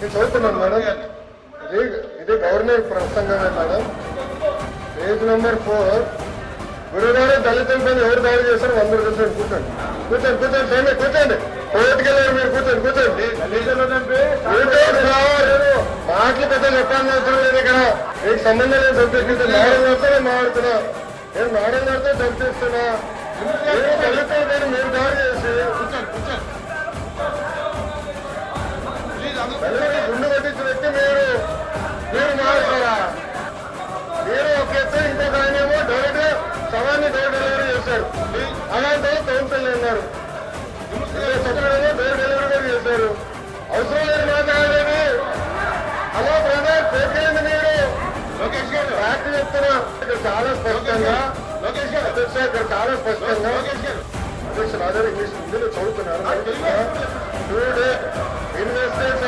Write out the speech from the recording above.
నేను చదువుతున్నాను మేడం. ఇది గవర్నమెంట్ ప్రసంగమే మేడం. Page number 4. గురుగారు దళితులపై ఎవరు దాడి చేశారు అందరూ కూర్చోండి కూర్చోండి కూర్చోండి కూర్చోండి సైన్ కూర్చోండి. కోర్టుకెళ్ళారు మీరు కూర్చోండి కూర్చోండి. మాటలు పెద్ద చెప్పాలని అవసరం లేదు ఇక్కడ. మీకు సంబంధం లేదు సబ్జెక్ట్. మేడం గారితో నేను మాట్లాడుతున్నా. నేను మేడం గారితో చర్చిస్తున్నా. దళితులపై మీరు దాడి చేసి గుండు కట్టించిన వ్యక్తి మీరు మాట్లాడతారా? మీరు ఒక ఎత్తు ఇంకొక ఆయనేమో డైరెక్ట్ సవాన్ని డోర్ డెలివరీ చేశారు. అలాంటి కౌన్సిల్ ఉన్నారు. డోర్ డెలివరీ కూడా చేశారు. అవసరం లేదు మాట్లాడలేదు. హలో బ్రదర్ పేరుకేంది మీరు? ఫ్యాక్ట్ చెప్తున్నా. ఇక్కడ చాలా స్పష్టంగా ఇక్కడ చాలా స్పష్టంగా అధ్యక్షులు ఆధార్ ఇంగ్లీష్ హిందీలో చదువుతున్నారు. ఇన్వెస్టర్స్